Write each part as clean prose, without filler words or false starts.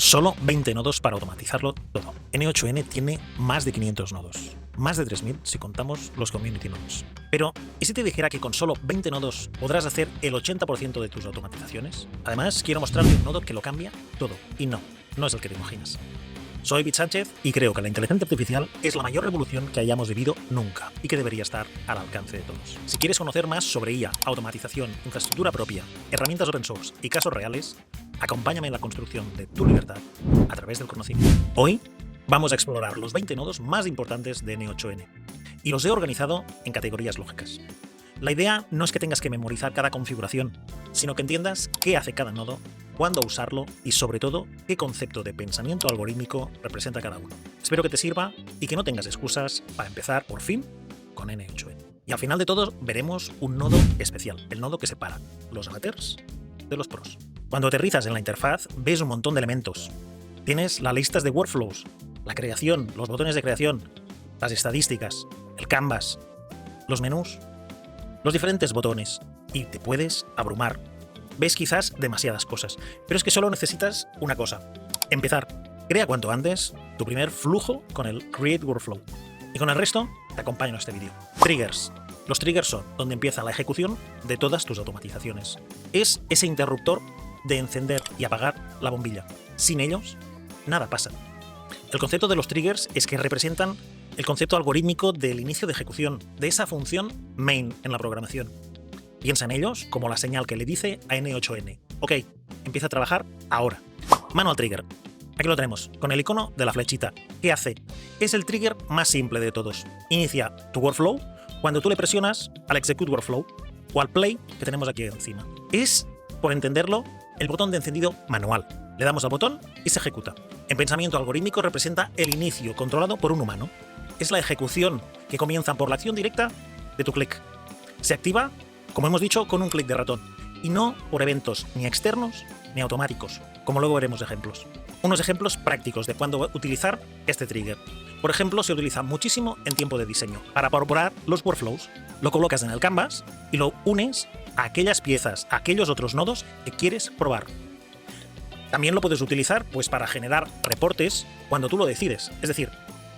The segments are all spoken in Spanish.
Solo 20 nodos para automatizarlo todo. N8N tiene más de 500 nodos. Más de 3000 si contamos los community nodes. Pero, ¿y si te dijera que con solo 20 nodos podrás hacer el 80% de tus automatizaciones? Además, quiero mostrarte un nodo que lo cambia todo. Y no es el que te imaginas. Soy Pete Sánchez y creo que la inteligencia artificial es la mayor revolución que hayamos vivido nunca y que debería estar al alcance de todos. Si quieres conocer más sobre IA, automatización, infraestructura propia, herramientas open source y casos reales, acompáñame en la construcción de tu libertad a través del conocimiento. Hoy vamos a explorar los 20 nodos más importantes de N8N y los he organizado en categorías lógicas. La idea no es que tengas que memorizar cada configuración, sino que entiendas qué hace cada nodo, cuándo usarlo y, sobre todo, qué concepto de pensamiento algorítmico representa cada uno. Espero que te sirva y que no tengas excusas para empezar, por fin, con N8N. Y al final de todo veremos un nodo especial, el nodo que separa los amateurs de los pros. Cuando aterrizas en la interfaz, ves un montón de elementos. Tienes las listas de workflows, la creación, los botones de creación, las estadísticas, el canvas, los menús, los diferentes botones, y te puedes abrumar. Ves quizás demasiadas cosas, pero es que solo necesitas una cosa: empezar. Crea cuanto antes tu primer flujo con el Create Workflow. Y con el resto te acompaño en este vídeo. Triggers. Los triggers son donde empieza la ejecución de todas tus automatizaciones. Es ese interruptor de encender y apagar la bombilla. Sin ellos, nada pasa. El concepto de los triggers es que representan el concepto algorítmico del inicio de ejecución, de esa función main en la programación. Piensa en ellos como la señal que le dice a N8N: ok, empieza a trabajar ahora. Manual Trigger. Aquí lo tenemos, con el icono de la flechita. ¿Qué hace? Es el trigger más simple de todos. Inicia tu workflow cuando tú le presionas al Execute Workflow o al Play que tenemos aquí encima. Es, por entenderlo, el botón de encendido manual. Le damos al botón y se ejecuta. En pensamiento algorítmico representa el inicio controlado por un humano. Es la ejecución que comienza por la acción directa de tu clic. Se activa, como hemos dicho, con un clic de ratón y no por eventos ni externos ni automáticos, como luego veremos ejemplos. Unos ejemplos prácticos de cuándo utilizar este trigger. Por ejemplo, se utiliza muchísimo en tiempo de diseño. Para probar los workflows, lo colocas en el canvas y lo unes a aquellas piezas, a aquellos otros nodos que quieres probar. También lo puedes utilizar pues para generar reportes cuando tú lo decides, es decir,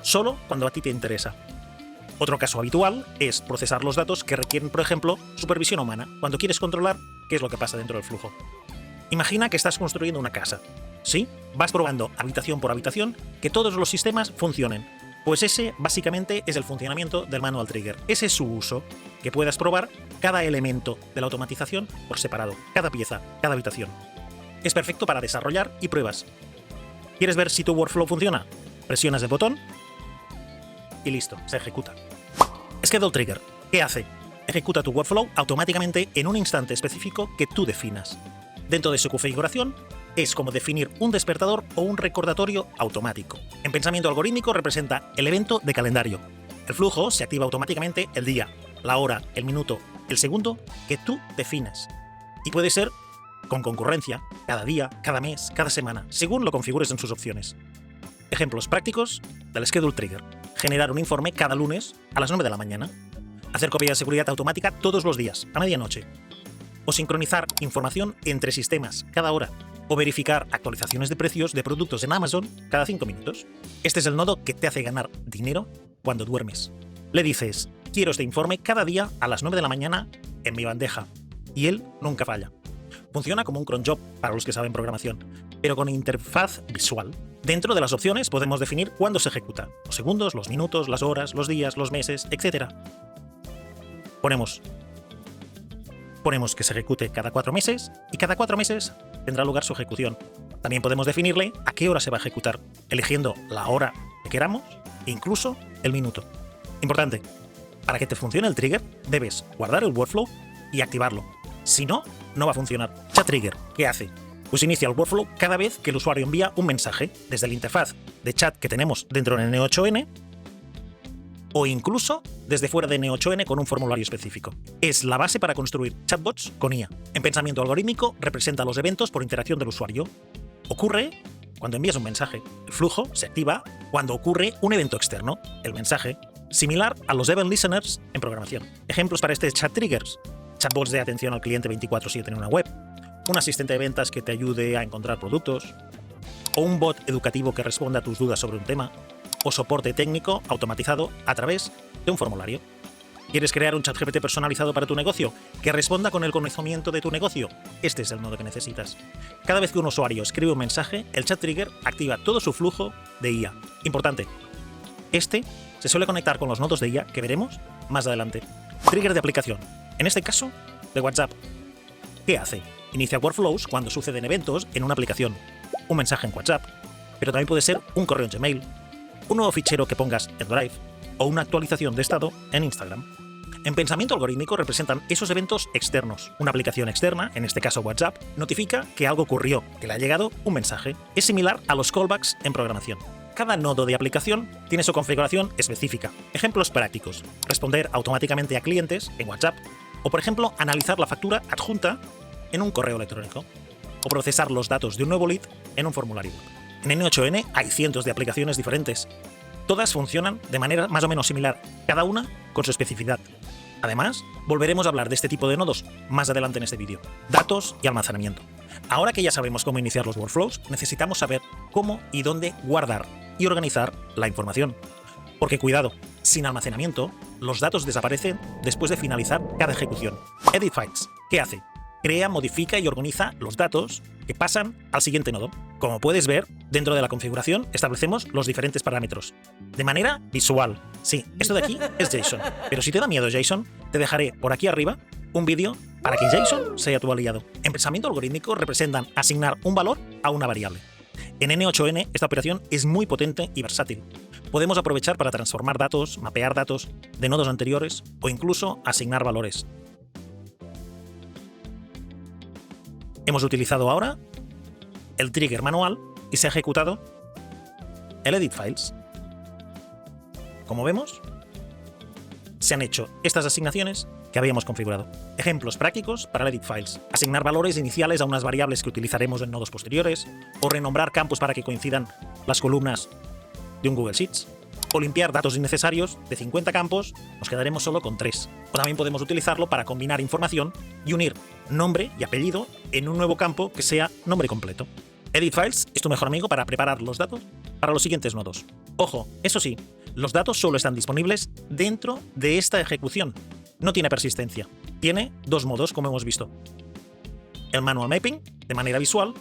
solo cuando a ti te interesa. Otro caso habitual es procesar los datos que requieren, por ejemplo, supervisión humana, cuando quieres controlar qué es lo que pasa dentro del flujo. Imagina que estás construyendo una casa. ¿Sí? Vas probando habitación por habitación que todos los sistemas funcionen. Pues ese básicamente es el funcionamiento del Manual Trigger. Ese es su uso, que puedas probar cada elemento de la automatización por separado, cada pieza, cada habitación. Es perfecto para desarrollar y pruebas. ¿Quieres ver si tu workflow funciona? Presionas el botón y listo, se ejecuta. Schedule Trigger. ¿Qué hace? Ejecuta tu workflow automáticamente en un instante específico que tú definas. Dentro de su configuración, es como definir un despertador o un recordatorio automático. En pensamiento algorítmico representa el evento de calendario. El flujo se activa automáticamente el día, la hora, el minuto, el segundo que tú defines. Y puede ser con concurrencia, cada día, cada mes, cada semana, según lo configures en sus opciones. Ejemplos prácticos del Schedule Trigger. Generar un informe cada lunes a las 9 de la mañana. Hacer copia de seguridad automática todos los días, a medianoche. O sincronizar información entre sistemas cada hora. O verificar actualizaciones de precios de productos en Amazon cada 5 minutos. Este es el nodo que te hace ganar dinero cuando duermes. Le dices: quiero este informe cada día a las 9 de la mañana en mi bandeja. Y él nunca falla. Funciona como un cron job para los que saben programación, pero con interfaz visual. Dentro de las opciones podemos definir cuándo se ejecuta, los segundos, los minutos, las horas, los días, los meses, etc. Ponemos que se ejecute cada 4 meses y cada 4 meses tendrá lugar su ejecución. También podemos definirle a qué hora se va a ejecutar, eligiendo la hora que queramos e incluso el minuto. Importante, para que te funcione el trigger debes guardar el workflow y activarlo. Si no, no va a funcionar. Chat Trigger, ¿qué hace? Pues inicia el workflow cada vez que el usuario envía un mensaje desde la interfaz de chat que tenemos dentro de N8N o incluso desde fuera de N8N con un formulario específico. Es la base para construir chatbots con IA. En pensamiento algorítmico representa los eventos por interacción del usuario. Ocurre cuando envías un mensaje. El flujo se activa cuando ocurre un evento externo, el mensaje, similar a los event listeners en programación. Ejemplos para este chat triggers: chatbots de atención al cliente 24/7 en una web, un asistente de ventas que te ayude a encontrar productos, o un bot educativo que responda a tus dudas sobre un tema, o soporte técnico automatizado a través de un formulario. ¿Quieres crear un ChatGPT personalizado para tu negocio que responda con el conocimiento de tu negocio? Este es el nodo que necesitas. Cada vez que un usuario escribe un mensaje, el Chat Trigger activa todo su flujo de IA. Importante, este se suele conectar con los nodos de IA que veremos más adelante. Trigger de aplicación, en este caso, de WhatsApp. ¿Qué hace? Inicia workflows cuando suceden eventos en una aplicación. Un mensaje en WhatsApp, pero también puede ser un correo en Gmail, un nuevo fichero que pongas en Drive o una actualización de estado en Instagram. En pensamiento algorítmico representan esos eventos externos. Una aplicación externa, en este caso WhatsApp, notifica que algo ocurrió, que le ha llegado un mensaje. Es similar a los callbacks en programación. Cada nodo de aplicación tiene su configuración específica. Ejemplos prácticos: responder automáticamente a clientes en WhatsApp, o por ejemplo, analizar la factura adjunta en un correo electrónico, o procesar los datos de un nuevo lead en un formulario. En N8N hay cientos de aplicaciones diferentes. Todas funcionan de manera más o menos similar, cada una con su especificidad. Además, volveremos a hablar de este tipo de nodos más adelante en este vídeo. Datos y almacenamiento. Ahora que ya sabemos cómo iniciar los workflows, necesitamos saber cómo y dónde guardar y organizar la información. Porque cuidado, sin almacenamiento, los datos desaparecen después de finalizar cada ejecución. Edit Files, ¿qué hace? Crea, modifica y organiza los datos que pasan al siguiente nodo. Como puedes ver, dentro de la configuración establecemos los diferentes parámetros. De manera visual. Sí, esto de aquí es JSON. Pero si te da miedo JSON, te dejaré por aquí arriba un vídeo para que JSON sea tu aliado. En pensamiento algorítmico representan asignar un valor a una variable. En N8N esta operación es muy potente y versátil. Podemos aprovechar para transformar datos, mapear datos de nodos anteriores o incluso asignar valores. Hemos utilizado ahora el trigger manual y se ha ejecutado el Edit Files. Como vemos, se han hecho estas asignaciones que habíamos configurado. Ejemplos prácticos para el Edit Files: asignar valores iniciales a unas variables que utilizaremos en nodos posteriores, o renombrar campos para que coincidan las columnas de un Google Sheets, o limpiar datos innecesarios. De 50 campos nos quedaremos solo con 3. O también podemos utilizarlo para combinar información y unir nombre y apellido en un nuevo campo que sea nombre completo. Edit Files es tu mejor amigo para preparar los datos para los siguientes nodos. Ojo, eso sí, los datos solo están disponibles dentro de esta ejecución. No tiene persistencia. Tiene dos modos, como hemos visto: el Manual Mapping, de manera visual,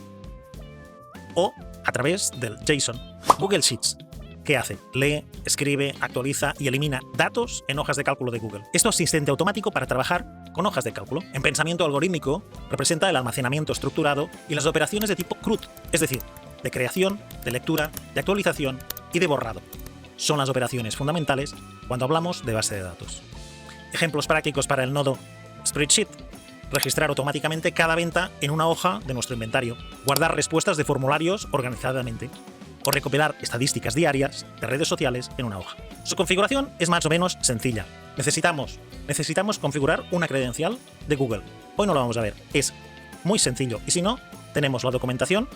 o a través del JSON. Google Sheets, ¿qué hace? Lee, escribe, actualiza y elimina datos en hojas de cálculo de Google. Esto es asistente automático para trabajar con hojas de cálculo. En pensamiento algorítmico representa el almacenamiento estructurado y las operaciones de tipo CRUD, es decir, de creación, de lectura, de actualización y de borrado. Son las operaciones fundamentales cuando hablamos de base de datos. Ejemplos prácticos para el nodo Spreadsheet: registrar automáticamente cada venta en una hoja de nuestro inventario, guardar respuestas de formularios organizadamente, o recopilar estadísticas diarias de redes sociales en una hoja. Su configuración es más o menos sencilla. Necesitamos configurar una credencial de Google. Hoy no lo vamos a ver, es muy sencillo, y si no, tenemos la documentación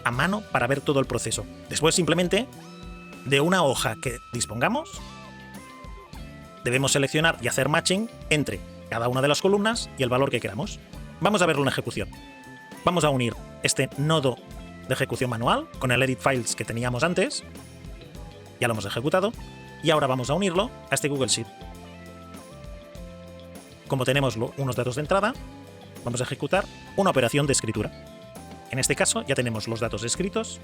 a mano para ver todo el proceso. Después, simplemente, de una hoja que dispongamos, debemos seleccionar y hacer matching entre cada una de las columnas y el valor que queramos. Vamos a verlo en ejecución. Vamos a unir este nodo de ejecución manual con el Edit Files que teníamos antes. Ya lo hemos ejecutado. Y ahora vamos a unirlo a este Google Sheet. Como tenemos unos datos de entrada, vamos a ejecutar una operación de escritura. En este caso ya tenemos los datos escritos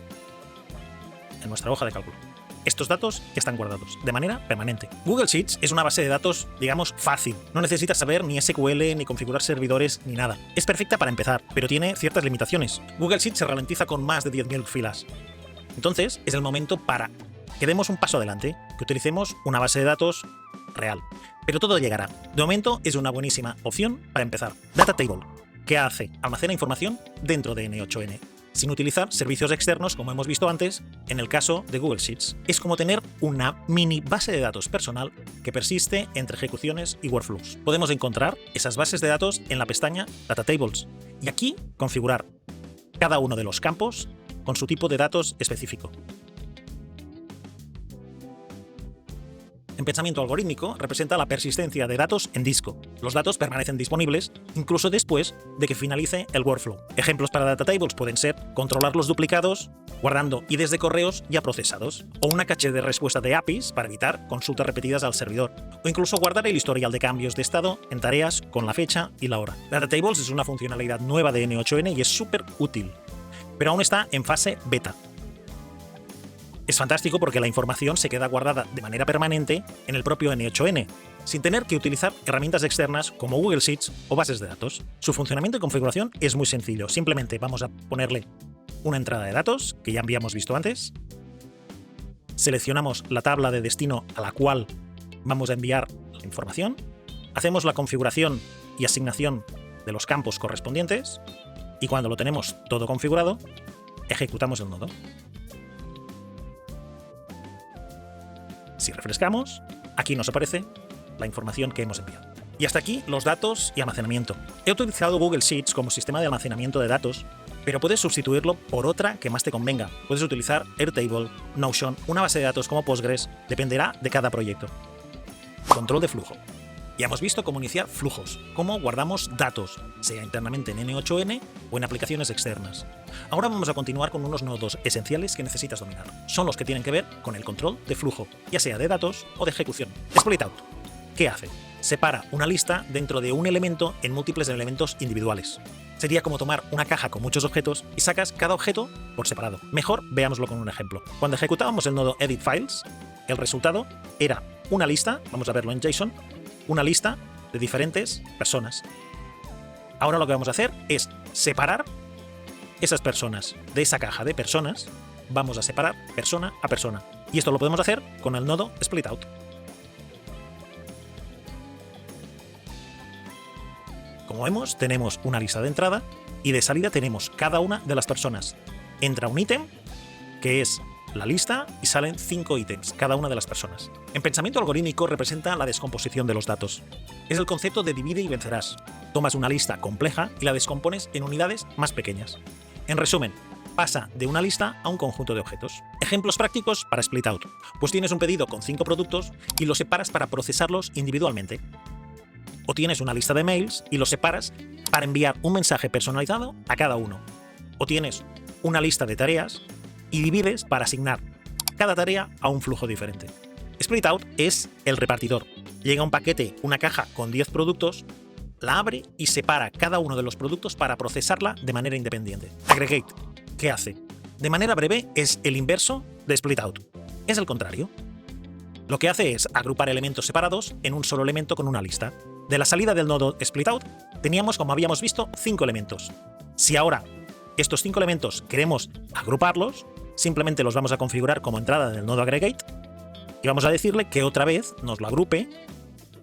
en nuestra hoja de cálculo. Estos datos ya están guardados de manera permanente. Google Sheets es una base de datos, digamos, fácil. No necesitas saber ni SQL, ni configurar servidores, ni nada. Es perfecta para empezar, pero tiene ciertas limitaciones. Google Sheets se ralentiza con más de 10.000 filas. Entonces, es el momento para que demos un paso adelante, que utilicemos una base de datos real. Pero todo llegará. De momento, es una buenísima opción para empezar. Data Table, ¿qué hace? Almacena información dentro de N8N, sin utilizar servicios externos, como hemos visto antes en el caso de Google Sheets. Es como tener una mini base de datos personal que persiste entre ejecuciones y workflows. Podemos encontrar esas bases de datos en la pestaña Data Tables y aquí configurar cada uno de los campos con su tipo de datos específico. En pensamiento algorítmico representa la persistencia de datos en disco. Los datos permanecen disponibles incluso después de que finalice el workflow. Ejemplos para data tables pueden ser controlar los duplicados, guardando IDs de correos ya procesados, o una caché de respuesta de APIs para evitar consultas repetidas al servidor, o incluso guardar el historial de cambios de estado en tareas con la fecha y la hora. Data tables es una funcionalidad nueva de N8N y es súper útil, pero aún está en fase beta. Es fantástico porque la información se queda guardada de manera permanente en el propio N8N, sin tener que utilizar herramientas externas como Google Sheets o bases de datos. Su funcionamiento y configuración es muy sencillo. Simplemente vamos a ponerle una entrada de datos, que ya habíamos visto antes. Seleccionamos la tabla de destino a la cual vamos a enviar la información. Hacemos la configuración y asignación de los campos correspondientes. Y cuando lo tenemos todo configurado, ejecutamos el nodo. Si refrescamos, aquí nos aparece la información que hemos enviado. Y hasta aquí los datos y almacenamiento. He utilizado Google Sheets como sistema de almacenamiento de datos, pero puedes sustituirlo por otra que más te convenga. Puedes utilizar Airtable, Notion, una base de datos como Postgres, dependerá de cada proyecto. Control de flujo. Ya hemos visto cómo iniciar flujos, cómo guardamos datos, sea internamente en N8N o en aplicaciones externas. Ahora vamos a continuar con unos nodos esenciales que necesitas dominar. Son los que tienen que ver con el control de flujo, ya sea de datos o de ejecución. Splitout. ¿Qué hace? Separa una lista dentro de un elemento en múltiples elementos individuales. Sería como tomar una caja con muchos objetos y sacas cada objeto por separado. Mejor veámoslo con un ejemplo. Cuando ejecutábamos el nodo Edit Files, el resultado era una lista, vamos a verlo en JSON, una lista de diferentes personas. Ahora lo que vamos a hacer es separar esas personas de esa caja de personas. Vamos a separar persona a persona. Y esto lo podemos hacer con el nodo Splitout. Como vemos, tenemos una lista de entrada y de salida tenemos cada una de las personas. Entra un ítem, que es la lista, y salen 5 ítems, cada una de las personas. En pensamiento algorítmico representa la descomposición de los datos. Es el concepto de divide y vencerás. Tomas una lista compleja y la descompones en unidades más pequeñas. En resumen, pasa de una lista a un conjunto de objetos. Ejemplos prácticos para Splitout. Pues tienes un pedido con 5 productos y los separas para procesarlos individualmente. O tienes una lista de mails y los separas para enviar un mensaje personalizado a cada uno. O tienes una lista de tareas y divides para asignar cada tarea a un flujo diferente. Splitout es el repartidor. Llega un paquete, una caja con 10 productos, la abre y separa cada uno de los productos para procesarla de manera independiente. Aggregate, ¿qué hace? De manera breve es el inverso de Splitout. Es el contrario. Lo que hace es agrupar elementos separados en un solo elemento con una lista. De la salida del nodo Splitout teníamos, como habíamos visto, 5 elementos. Si ahora estos 5 elementos queremos agruparlos, simplemente los vamos a configurar como entrada del nodo Aggregate y vamos a decirle que otra vez nos lo agrupe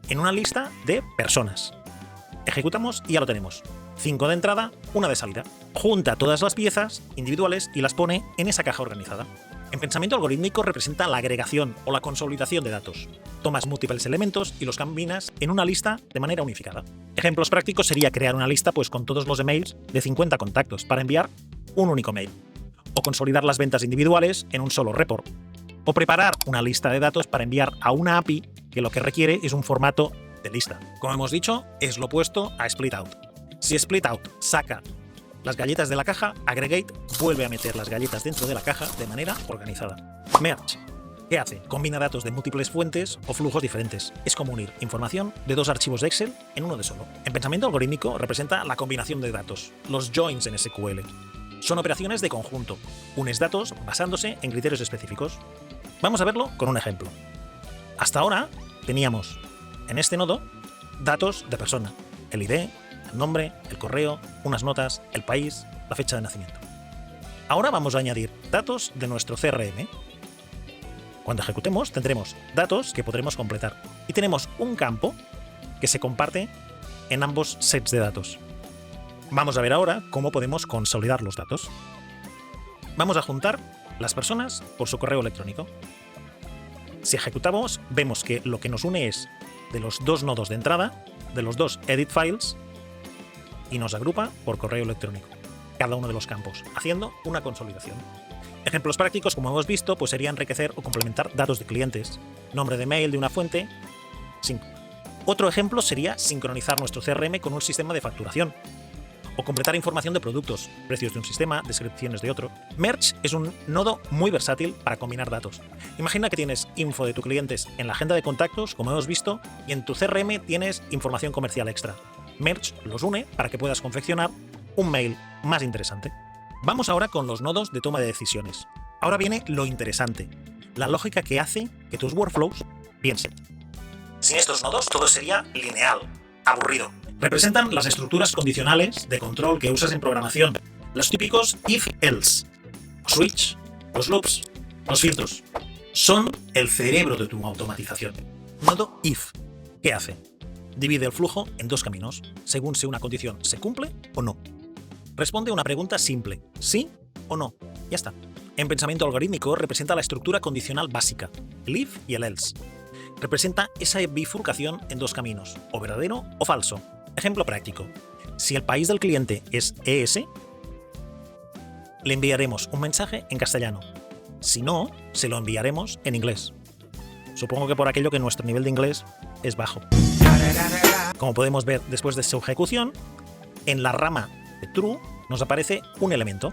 en una lista de personas. Ejecutamos y ya lo tenemos. 5 de entrada, 1 de salida. Junta todas las piezas individuales y las pone en esa caja organizada. En pensamiento algorítmico representa la agregación o la consolidación de datos. Tomas múltiples elementos y los combinas en una lista de manera unificada. Ejemplos prácticos sería crear una lista con todos los emails de 50 contactos para enviar un único mail. O consolidar las ventas individuales en un solo report. O preparar una lista de datos para enviar a una API que lo que requiere es un formato de lista. Como hemos dicho, es lo opuesto a Splitout. Si Splitout saca las galletas de la caja, Aggregate vuelve a meter las galletas dentro de la caja de manera organizada. Merge. ¿Qué hace? Combina datos de múltiples fuentes o flujos diferentes. Es como unir información de 2 archivos de Excel en uno de solo. En pensamiento algorítmico representa la combinación de datos, los joins en SQL. Son operaciones de conjunto. Unes datos basándose en criterios específicos. Vamos a verlo con un ejemplo. Hasta ahora teníamos en este nodo datos de persona, el ID, el nombre, el correo, unas notas, el país, la fecha de nacimiento. Ahora vamos a añadir datos de nuestro CRM. Cuando ejecutemos tendremos datos que podremos completar y tenemos un campo que se comparte en ambos sets de datos. Vamos a ver ahora cómo podemos consolidar los datos. Vamos a juntar las personas por su correo electrónico. Si ejecutamos, vemos que lo que nos une es de los 2 nodos de entrada, de los 2 edit files, y nos agrupa por correo electrónico. cada uno de los campos, haciendo una consolidación. Ejemplos prácticos, como hemos visto, pues sería enriquecer o complementar datos de clientes, nombre de mail de una fuente. Otro ejemplo sería sincronizar nuestro CRM con un sistema de facturación, o completar información de productos, precios de un sistema, descripciones de otro. Merge es un nodo muy versátil para combinar datos. Imagina que tienes info de tus clientes en la agenda de contactos, como hemos visto, y en tu CRM tienes información comercial extra. Merge los une para que puedas confeccionar un mail más interesante. Vamos ahora con los nodos de toma de decisiones. Ahora viene lo interesante, la lógica que hace que tus workflows piensen. Sin estos nodos todo sería lineal, aburrido. Representan las estructuras condicionales de control que usas en programación, los típicos if-else, switch, los loops, los filtros. Son el cerebro de tu automatización. Nodo if, ¿qué hace? Divide el flujo en dos caminos, según si una condición se cumple o no. Responde una pregunta simple, sí o no, ya está. En pensamiento algorítmico representa la estructura condicional básica, el if y el else. Representa esa bifurcación en dos caminos, o verdadero o falso. Ejemplo práctico. Si el país del cliente es ES, le enviaremos un mensaje en castellano. Si no, se lo enviaremos en inglés. Supongo que por aquello que nuestro nivel de inglés es bajo. Como podemos ver después de su ejecución, en la rama de true nos aparece un elemento.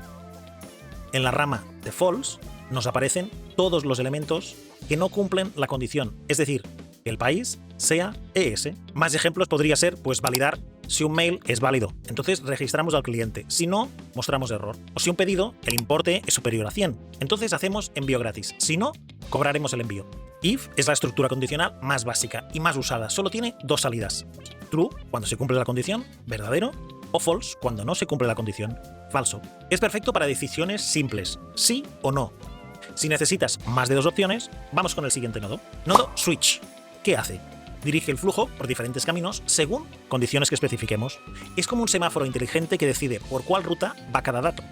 En la rama de false nos aparecen todos los elementos que no cumplen la condición, es decir, que el país sea ES. Más ejemplos podría ser, pues, validar si un mail es válido. Entonces registramos al cliente. Si no, mostramos error. O si un pedido, el importe es superior a 100. Entonces hacemos envío gratis. Si no, cobraremos el envío. If es la estructura condicional más básica y más usada. Solo tiene dos salidas. True, cuando se cumple la condición, verdadero, o false, cuando no se cumple la condición, falso. Es perfecto para decisiones simples, sí o no. Si necesitas más de dos opciones, vamos con el siguiente nodo. Nodo switch. ¿Qué hace? Dirige el flujo por diferentes caminos según condiciones que especifiquemos. Es como un semáforo inteligente que decide por cuál ruta va cada dato.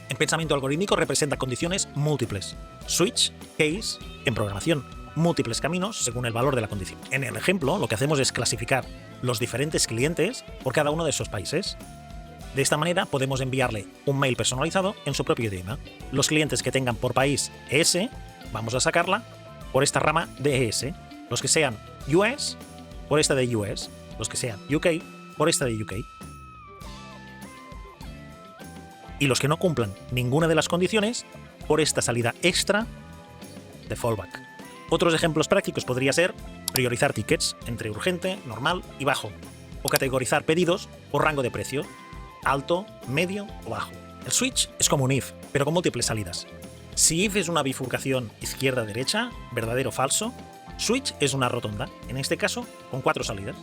En pensamiento algorítmico representa condiciones múltiples. Switch, case, en programación, múltiples caminos según el valor de la condición. En el ejemplo, lo que hacemos es clasificar los diferentes clientes por cada uno de esos países. De esta manera podemos enviarle un mail personalizado en su propio idioma. Los clientes que tengan por país ES, vamos a sacarla por esta rama de ES. Los que sean US, por esta de US. Los que sean UK, por esta de UK. Y los que no cumplan ninguna de las condiciones, por esta salida extra de fallback. Otros ejemplos prácticos podría ser priorizar tickets entre urgente, normal y bajo, o categorizar pedidos por rango de precio, alto, medio o bajo. El switch es como un if, pero con múltiples salidas. Si if es una bifurcación izquierda-derecha, verdadero o falso, switch es una rotonda, en este caso con 4 salidas.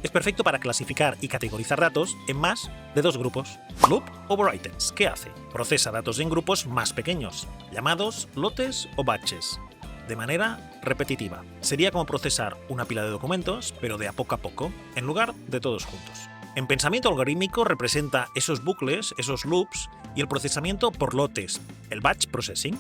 Es perfecto para clasificar y categorizar datos en más de 2 grupos. Loop over items, ¿qué hace? Procesa datos en grupos más pequeños, llamados lotes o batches, de manera repetitiva. Sería como procesar una pila de documentos, pero de a poco, en lugar de todos juntos. En pensamiento algorítmico representa esos bucles, esos loops y el procesamiento por lotes, el batch processing.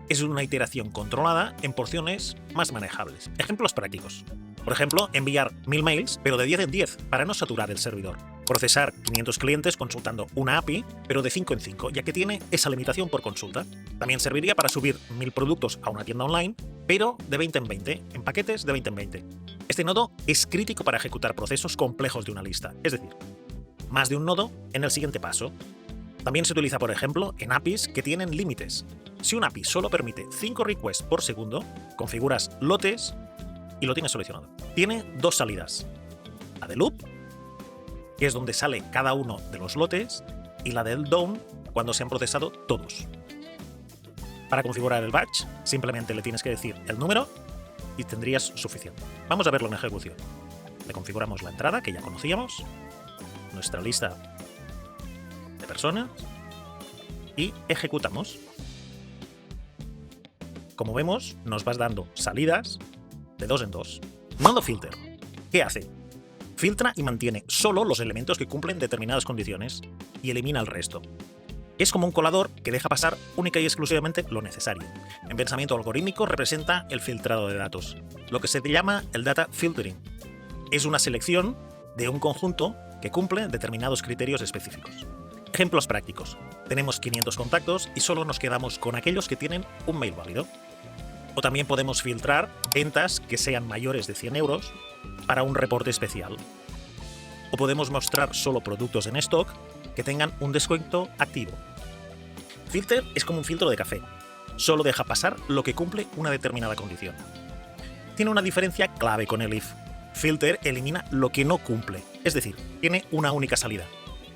Es una iteración controlada en porciones más manejables. Ejemplos prácticos. Por ejemplo, enviar 1000 mails, pero de 10 en 10, para no saturar el servidor. Procesar 500 clientes consultando una API, pero de 5 en 5, ya que tiene esa limitación por consulta. También serviría para subir 1000 productos a una tienda online, pero de 20 en 20, en paquetes de 20 en 20. Este nodo es crítico para ejecutar procesos complejos de una lista, es decir, más de un nodo en el siguiente paso. También se utiliza, por ejemplo, en APIs que tienen límites. Si una API solo permite 5 requests por segundo, configuras lotes y lo tienes solucionado. Tiene 2 salidas. La de loop, que es donde sale cada uno de los lotes, y la del down, cuando se han procesado todos. Para configurar el batch, simplemente le tienes que decir el número y tendrías suficiente. Vamos a verlo en ejecución. Le configuramos la entrada, que ya conocíamos, nuestra lista de personas, y ejecutamos. Como vemos, nos vas dando salidas de 2 en 2. Nodo filter, ¿qué hace? Filtra y mantiene solo los elementos que cumplen determinadas condiciones y elimina el resto. Es como un colador que deja pasar única y exclusivamente lo necesario. En pensamiento algorítmico representa el filtrado de datos, lo que se llama el data filtering. Es una selección de un conjunto que cumple determinados criterios específicos. Ejemplos prácticos. Tenemos 500 contactos y solo nos quedamos con aquellos que tienen un mail válido. O también podemos filtrar ventas que sean mayores de 100 euros para un reporte especial. O podemos mostrar solo productos en stock que tengan un descuento activo. Filter es como un filtro de café. Solo deja pasar lo que cumple una determinada condición. Tiene una diferencia clave con el if. Filter elimina lo que no cumple, es decir, tiene una única salida.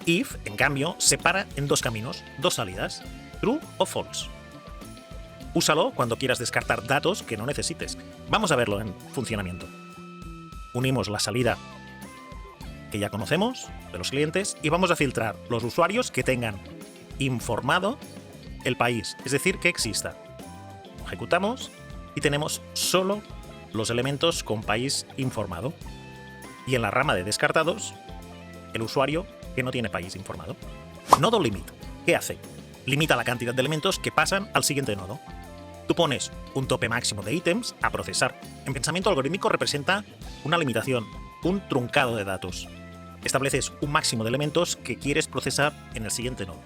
If, en cambio, separa en dos caminos, dos salidas, true o false. Úsalo cuando quieras descartar datos que no necesites. Vamos a verlo en funcionamiento. Unimos la salida que ya conocemos de los clientes y vamos a filtrar los usuarios que tengan informado el país, es decir, que exista. Ejecutamos y tenemos solo los elementos con país informado. Y en la rama de descartados, el usuario que no tiene país informado. Nodo limit. ¿Qué hace? Limita la cantidad de elementos que pasan al siguiente nodo. Tú pones un tope máximo de ítems a procesar. En pensamiento algorítmico representa una limitación, un truncado de datos. Estableces un máximo de elementos que quieres procesar en el siguiente nodo.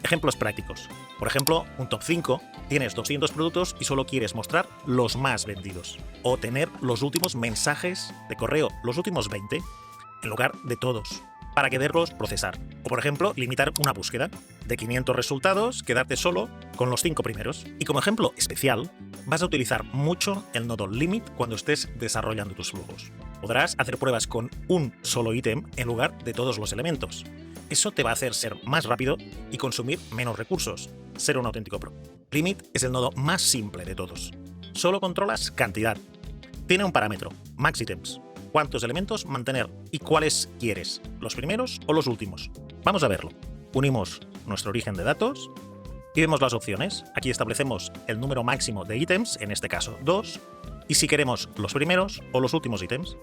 Ejemplos prácticos. Por ejemplo, un top 5, tienes 200 productos y solo quieres mostrar los más vendidos. O tener los últimos mensajes de correo, los últimos 20, en lugar de todos, para quererlos procesar. O por ejemplo, limitar una búsqueda. De 500 resultados, quedarte solo con los 5 primeros. Y como ejemplo especial, vas a utilizar mucho el nodo limit cuando estés desarrollando tus flujos. Podrás hacer pruebas con un solo ítem en lugar de todos los elementos. Eso te va a hacer ser más rápido y consumir menos recursos, ser un auténtico pro. Limit es el nodo más simple de todos. Solo controlas cantidad. Tiene un parámetro, max items. Cuántos elementos mantener y cuáles quieres, los primeros o los últimos. Vamos a verlo. Unimos nuestro origen de datos y vemos las opciones. Aquí establecemos el número máximo de ítems, en este caso 2, y si queremos los primeros o los últimos ítems.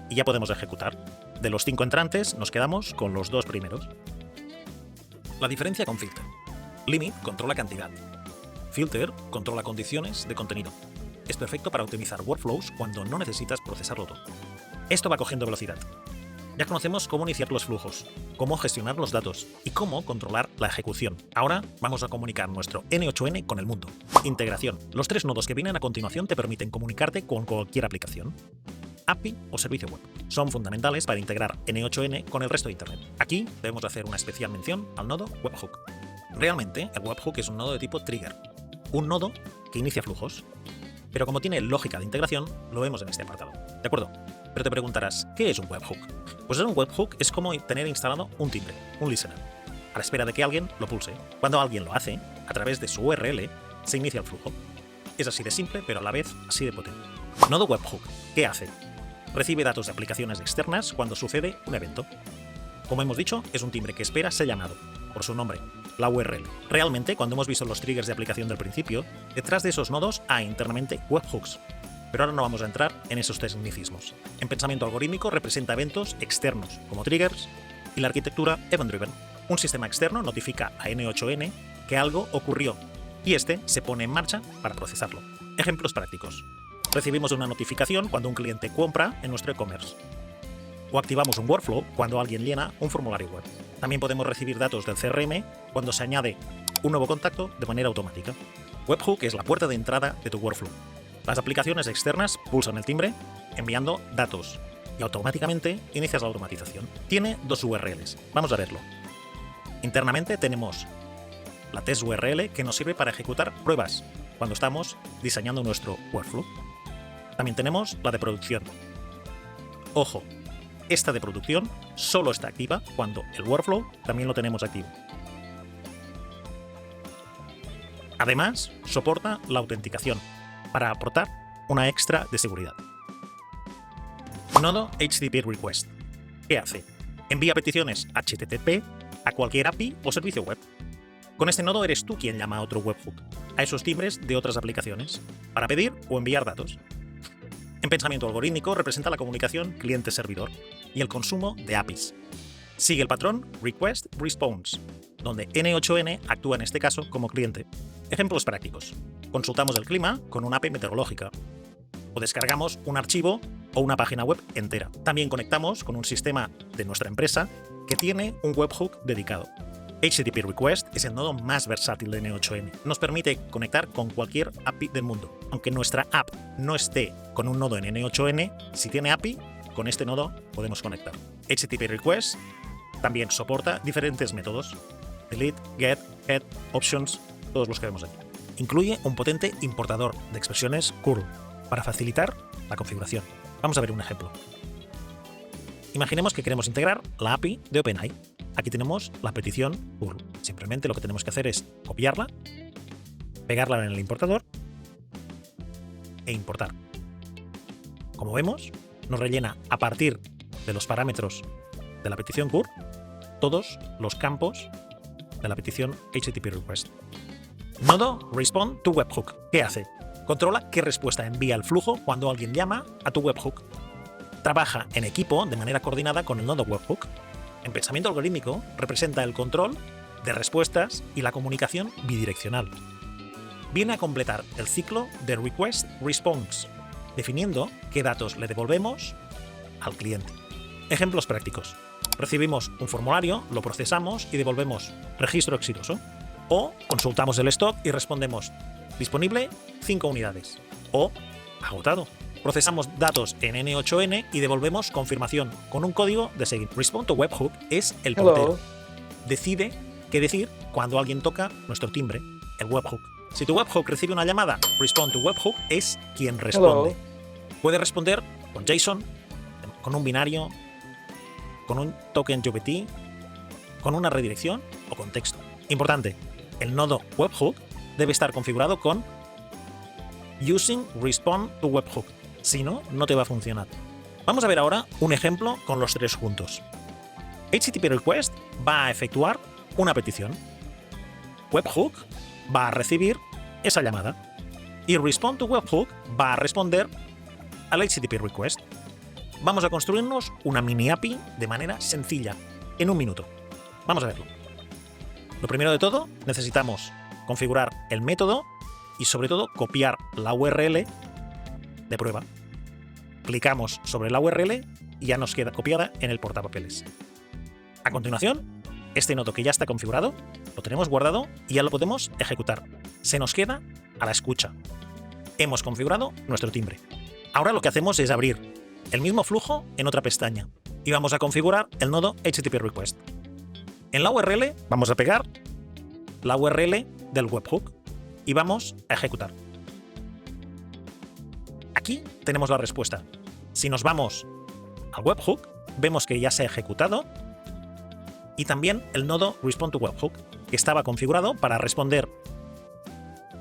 Y ya podemos ejecutar. De los 5 entrantes nos quedamos con los 2 primeros. La diferencia con Filter. Limit controla cantidad. Filter controla condiciones de contenido. Es perfecto para optimizar workflows cuando no necesitas procesarlo todo. Esto va cogiendo velocidad. Ya conocemos cómo iniciar los flujos, cómo gestionar los datos y cómo controlar la ejecución. Ahora vamos a comunicar nuestro N8N con el mundo. Integración. Los 3 nodos que vienen a continuación te permiten comunicarte con cualquier aplicación, API o servicio web. Son fundamentales para integrar N8N con el resto de Internet. Aquí debemos hacer una especial mención al nodo webhook. Realmente, el webhook es un nodo de tipo trigger, un nodo que inicia flujos. Pero como tiene lógica de integración, lo vemos en este apartado. ¿De acuerdo? Pero te preguntarás, ¿qué es un webhook? Pues un webhook es como tener instalado un timbre, un listener, a la espera de que alguien lo pulse. Cuando alguien lo hace, a través de su URL, se inicia el flujo. Es así de simple, pero a la vez así de potente. Nodo webhook. ¿Qué hace? Recibe datos de aplicaciones externas cuando sucede un evento. Como hemos dicho, es un timbre que espera ser llamado, por su nombre, la URL. Realmente, cuando hemos visto los triggers de aplicación del principio, detrás de esos nodos hay internamente webhooks. Pero ahora no vamos a entrar en esos tecnicismos. En pensamiento algorítmico representa eventos externos, como triggers, y la arquitectura event-driven. Un sistema externo notifica a N8N que algo ocurrió, y este se pone en marcha para procesarlo. Ejemplos prácticos. Recibimos una notificación cuando un cliente compra en nuestro e-commerce. O activamos un workflow cuando alguien llena un formulario web. También podemos recibir datos del CRM cuando se añade un nuevo contacto de manera automática. Webhook es la puerta de entrada de tu workflow. Las aplicaciones externas pulsan el timbre enviando datos y automáticamente inicias la automatización. Tiene 2 URLs. Vamos a verlo. Internamente tenemos la test URL que nos sirve para ejecutar pruebas cuando estamos diseñando nuestro workflow. También tenemos la de producción. Ojo, esta de producción solo está activa cuando el workflow también lo tenemos activo. Además, soporta la autenticación para aportar una extra de seguridad. Nodo HTTP Request. ¿Qué hace? Envía peticiones HTTP a cualquier API o servicio web. Con este nodo eres tú quien llama a otro webhook, a esos timbres de otras aplicaciones, para pedir o enviar datos. En pensamiento algorítmico representa la comunicación cliente-servidor y el consumo de APIs. Sigue el patrón Request-Response, donde N8N actúa en este caso como cliente. Ejemplos prácticos. Consultamos el clima con una API meteorológica. O descargamos un archivo o una página web entera. También conectamos con un sistema de nuestra empresa que tiene un webhook dedicado. HTTP Request es el nodo más versátil de N8N. Nos permite conectar con cualquier API del mundo. Aunque nuestra app no esté con un nodo en N8N, si tiene API, con este nodo podemos conectar. HTTP Request también soporta diferentes métodos: delete, get, head, options, todos los que vemos aquí. Incluye un potente importador de expresiones curl para facilitar la configuración. Vamos a ver un ejemplo. Imaginemos que queremos integrar la API de OpenAI. Aquí tenemos la petición curl. Simplemente lo que tenemos que hacer es copiarla, pegarla en el importador e importar. Como vemos, nos rellena a partir de los parámetros de la petición curl todos los campos de la petición HTTP request. Nodo Respond to Webhook. ¿Qué hace? Controla qué respuesta envía el flujo cuando alguien llama a tu webhook. Trabaja en equipo de manera coordinada con el nodo webhook. En pensamiento algorítmico representa el control de respuestas y la comunicación bidireccional. Viene a completar el ciclo de Request Response, definiendo qué datos le devolvemos al cliente. Ejemplos prácticos. Recibimos un formulario, lo procesamos y devolvemos registro exitoso. O consultamos el stock y respondemos disponible 5 unidades. O agotado. Procesamos datos en N8N y devolvemos confirmación con un código de seguir. Respond to Webhook es el portero. Decide qué decir cuando alguien toca nuestro timbre, el webhook. Si tu webhook recibe una llamada, Respond to Webhook es quien responde. Puede responder con JSON, con un binario, con un token GPT, con una redirección o con texto. Importante, el nodo webhook debe estar configurado con Using Respond to Webhook. Si no, no te va a funcionar. Vamos a ver ahora un ejemplo con los tres juntos. HTTP Request va a efectuar una petición. Webhook va a recibir esa llamada. Y Respond to Webhook va a responder al HTTP Request. Vamos a construirnos una mini API de manera sencilla, en un minuto. Vamos a verlo. Lo primero de todo, necesitamos configurar el método y sobre todo copiar la URL de prueba. Clicamos sobre la URL y ya nos queda copiada en el portapapeles. A continuación, este nodo que ya está configurado, lo tenemos guardado y ya lo podemos ejecutar. Se nos queda a la escucha. Hemos configurado nuestro timbre. Ahora lo que hacemos es abrir el mismo flujo en otra pestaña y vamos a configurar el nodo HTTP Request. En la URL vamos a pegar la URL del webhook y vamos a ejecutar. Aquí tenemos la respuesta. Si nos vamos al webhook, vemos que ya se ha ejecutado y también el nodo Respond to Webhook, que estaba configurado para responder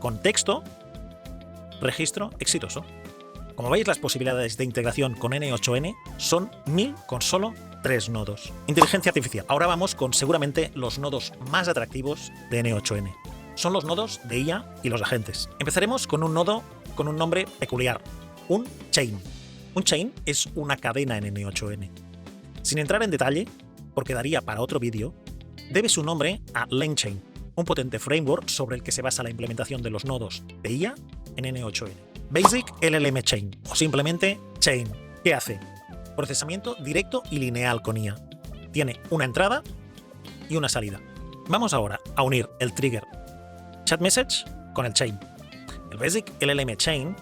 con texto, registro exitoso. Como veis, las posibilidades de integración con N8N son 1000 con solo 3 nodos. Inteligencia artificial. Ahora vamos con seguramente los nodos más atractivos de N8N. Son los nodos de IA y los agentes. Empezaremos con un nodo con un nombre peculiar, un chain. Un chain es una cadena en N8N. Sin entrar en detalle, porque daría para otro vídeo, debe su nombre a LangChain, un potente framework sobre el que se basa la implementación de los nodos de IA en N8N. Basic LLM Chain, o simplemente Chain. ¿Qué hace? Procesamiento directo y lineal con IA. Tiene una entrada y una salida. Vamos ahora a unir el trigger chat message con el chain. El Basic LLM Chain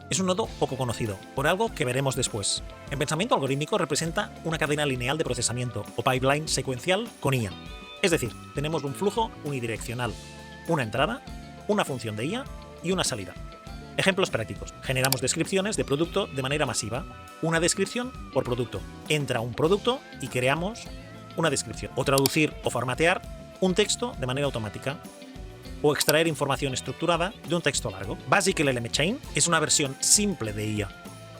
es un nodo poco conocido, por algo que veremos después. En pensamiento algorítmico representa una cadena lineal de procesamiento o pipeline secuencial con IA. Es decir, tenemos un flujo unidireccional, una entrada, una función de IA y una salida. Ejemplos prácticos. Generamos descripciones de producto de manera masiva. Una descripción por producto. Entra un producto y creamos una descripción. O traducir o formatear un texto de manera automática. O extraer información estructurada de un texto largo. Basic LLM Chain es una versión simple de IA.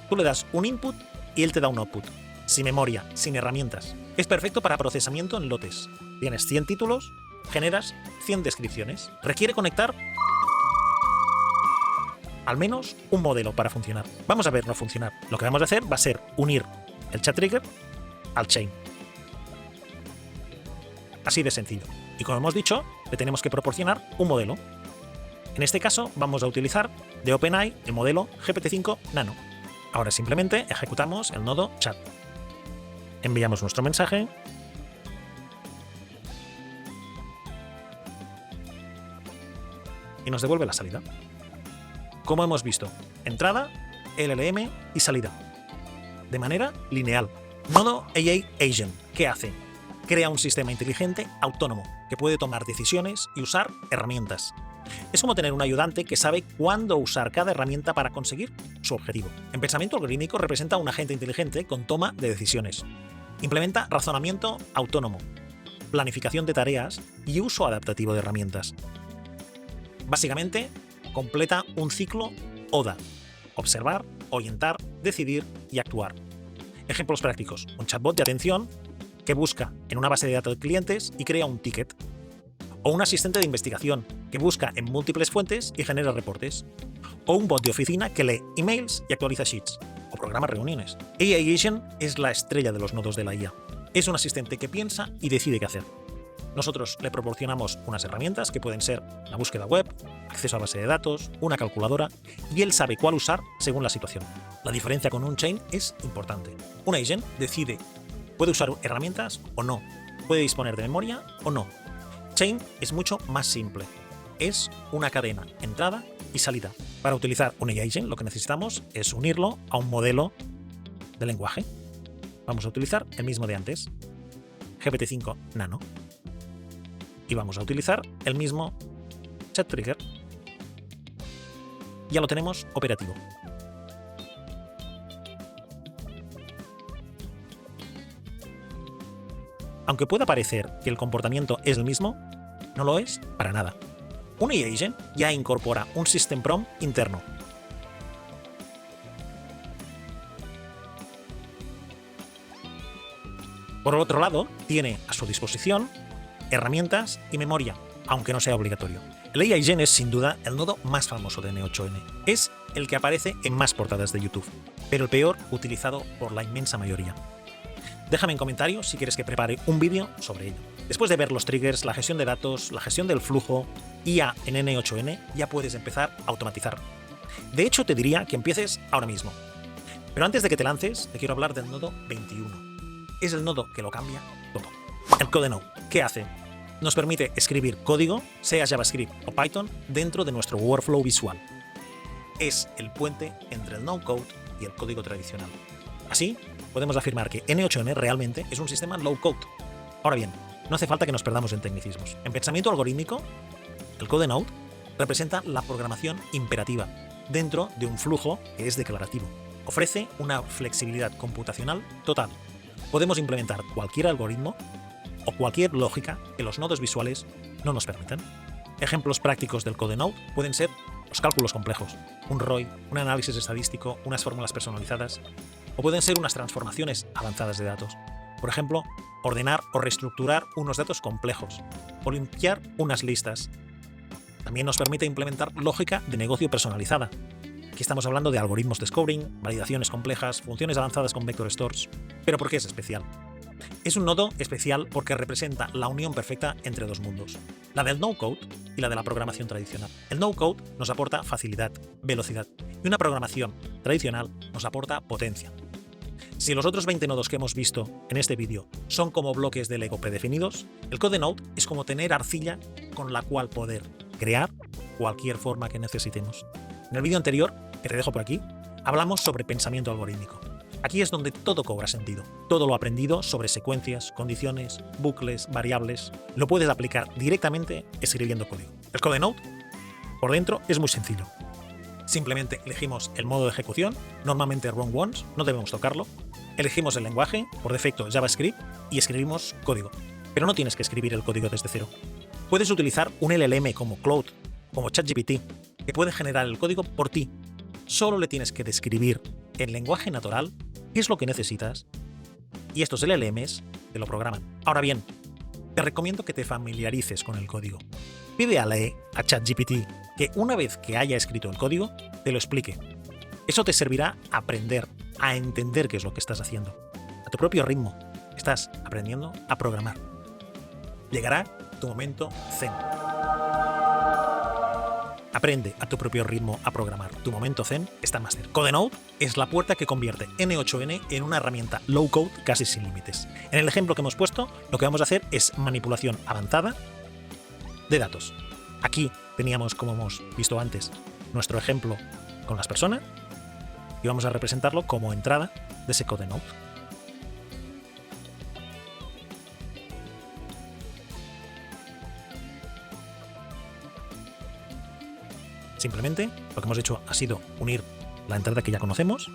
Tú le das un input y él te da un output. Sin memoria, sin herramientas. Es perfecto para procesamiento en lotes. Tienes 100 títulos, generas 100 descripciones. Requiere conectar al menos un modelo para funcionar. Vamos a verlo funcionar. Lo que vamos a hacer va a ser unir el chat trigger al chain. Así de sencillo. Y como hemos dicho, le tenemos que proporcionar un modelo. En este caso vamos a utilizar de OpenAI el modelo GPT-5 Nano. Ahora simplemente ejecutamos el nodo chat. Enviamos nuestro mensaje nos devuelve la salida. Como hemos visto, entrada, LLM y salida. De manera lineal. Nodo AI Agent, ¿qué hace? Crea un sistema inteligente autónomo que puede tomar decisiones y usar herramientas. Es como tener un ayudante que sabe cuándo usar cada herramienta para conseguir su objetivo. En pensamiento algorítmico representa un agente inteligente con toma de decisiones. Implementa razonamiento autónomo, planificación de tareas y uso adaptativo de herramientas. Básicamente, completa un ciclo ODA: observar, orientar, decidir y actuar. Ejemplos prácticos: un chatbot de atención que busca en una base de datos de clientes y crea un ticket. O un asistente de investigación que busca en múltiples fuentes y genera reportes. O un bot de oficina que lee emails y actualiza sheets. O programa reuniones. AI Agent es la estrella de los nodos de la IA. Es un asistente que piensa y decide qué hacer. Nosotros le proporcionamos unas herramientas que pueden ser la búsqueda web, acceso a base de datos, una calculadora, y él sabe cuál usar según la situación. La diferencia con un chain es importante. Un agent decide, puede usar herramientas o no, puede disponer de memoria o no. Chain es mucho más simple. Es una cadena, entrada y salida. Para utilizar un AI agent lo que necesitamos es unirlo a un modelo de lenguaje. Vamos a utilizar el mismo de antes, GPT-5 Nano. Y vamos a utilizar el mismo chat trigger. Ya lo tenemos operativo. Aunque pueda parecer que el comportamiento es el mismo, no lo es para nada. Un AI agent ya incorpora un system prompt interno. Por otro lado, tiene a su disposición herramientas y memoria, aunque no sea obligatorio. El AI agent es sin duda el nodo más famoso de N8N. Es el que aparece en más portadas de YouTube, pero el peor utilizado por la inmensa mayoría. Déjame en comentarios si quieres que prepare un vídeo sobre ello. Después de ver los triggers, la gestión de datos, la gestión del flujo, IA en N8N, ya puedes empezar a automatizar. De hecho, te diría que empieces ahora mismo. Pero antes de que te lances, te quiero hablar del nodo 21. Es el nodo que lo cambia todo. El CodeNode, ¿qué hace? Nos permite escribir código, sea JavaScript o Python, dentro de nuestro workflow visual. Es el puente entre el no-code y el código tradicional. Así, podemos afirmar que N8N realmente es un sistema low-code. Ahora bien, no hace falta que nos perdamos en tecnicismos. En pensamiento algorítmico, el CodeNode representa la programación imperativa dentro de un flujo que es declarativo. Ofrece una flexibilidad computacional total. Podemos implementar cualquier algoritmo o cualquier lógica que los nodos visuales no nos permitan. Ejemplos prácticos del CodeNode pueden ser los cálculos complejos, un ROI, un análisis estadístico, unas fórmulas personalizadas, o pueden ser unas transformaciones avanzadas de datos. Por ejemplo, ordenar o reestructurar unos datos complejos, o limpiar unas listas. También nos permite implementar lógica de negocio personalizada. Aquí estamos hablando de algoritmos de scoring, validaciones complejas, funciones avanzadas con vector stores. ¿Pero por qué es especial? Es un nodo especial porque representa la unión perfecta entre dos mundos, la del no-code y la de la programación tradicional. El no-code nos aporta facilidad, velocidad, y una programación tradicional nos aporta potencia. Si los otros 20 nodos que hemos visto en este vídeo son como bloques de Lego predefinidos, el CodeNode es como tener arcilla con la cual poder crear cualquier forma que necesitemos. En el vídeo anterior, que te dejo por aquí, hablamos sobre pensamiento algorítmico. Aquí es donde todo cobra sentido. Todo lo aprendido sobre secuencias, condiciones, bucles, variables, lo puedes aplicar directamente escribiendo código. El CodeNode, por dentro, es muy sencillo. Simplemente elegimos el modo de ejecución, normalmente run once, no debemos tocarlo. Elegimos el lenguaje, por defecto JavaScript, y escribimos código. Pero no tienes que escribir el código desde cero. Puedes utilizar un LLM como Claude, como ChatGPT, que puede generar el código por ti. Solo le tienes que describir en lenguaje natural qué es lo que necesitas y estos LLMs te lo programan. Ahora bien, te recomiendo que te familiarices con el código. Pide a ChatGPT que una vez que haya escrito el código, te lo explique. Eso te servirá a aprender, a entender qué es lo que estás haciendo. A tu propio ritmo, estás aprendiendo a programar. Llegará tu momento zen. Aprende a tu propio ritmo a programar. Tu momento zen está más cerca. CodeNode es la puerta que convierte N8N en una herramienta low-code casi sin límites. En el ejemplo que hemos puesto, lo que vamos a hacer es manipulación avanzada de datos. Aquí teníamos, como hemos visto antes, nuestro ejemplo con las personas y vamos a representarlo como entrada de ese code node. Simplemente lo que hemos hecho ha sido unir la entrada que ya conocemos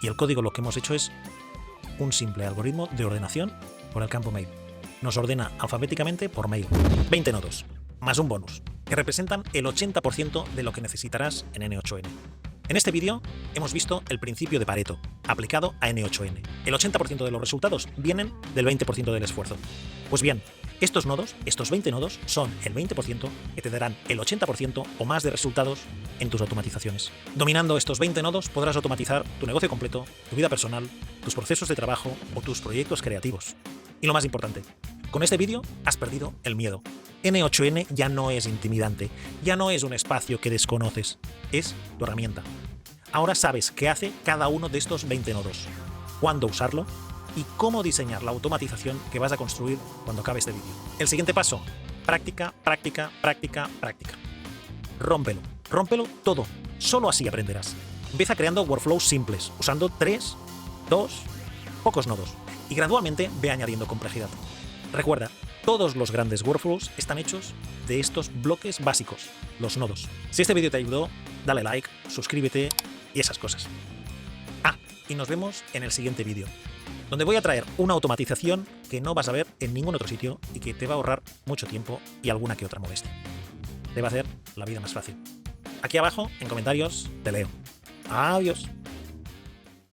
y el código lo que hemos hecho es un simple algoritmo de ordenación por el campo mail. Nos ordena alfabéticamente por mail. 20 nodos, más un bonus, que representan el 80% de lo que necesitarás en N8N. En este vídeo hemos visto el principio de Pareto, aplicado a N8N. El 80% de los resultados vienen del 20% del esfuerzo. Pues bien, estos nodos, estos 20 nodos, son el 20% que te darán el 80% o más de resultados en tus automatizaciones. Dominando estos 20 nodos podrás automatizar tu negocio completo, tu vida personal, tus procesos de trabajo o tus proyectos creativos. Y lo más importante, con este vídeo has perdido el miedo. N8N ya no es intimidante, ya no es un espacio que desconoces, es tu herramienta. Ahora sabes qué hace cada uno de estos 20 nodos, cuándo usarlo y cómo diseñar la automatización que vas a construir cuando acabe este vídeo. El siguiente paso, práctica, práctica, práctica, práctica. Rómpelo, rómpelo todo, solo así aprenderás. Empieza creando workflows simples, usando 3, 2, pocos nodos, y gradualmente ve añadiendo complejidad. Recuerda, todos los grandes workflows están hechos de estos bloques básicos, los nodos. Si este vídeo te ayudó, dale like, suscríbete y esas cosas. Y nos vemos en el siguiente vídeo, donde voy a traer una automatización que no vas a ver en ningún otro sitio y que te va a ahorrar mucho tiempo y alguna que otra molestia. Te va a hacer la vida más fácil. Aquí abajo, en comentarios, te leo. Adiós.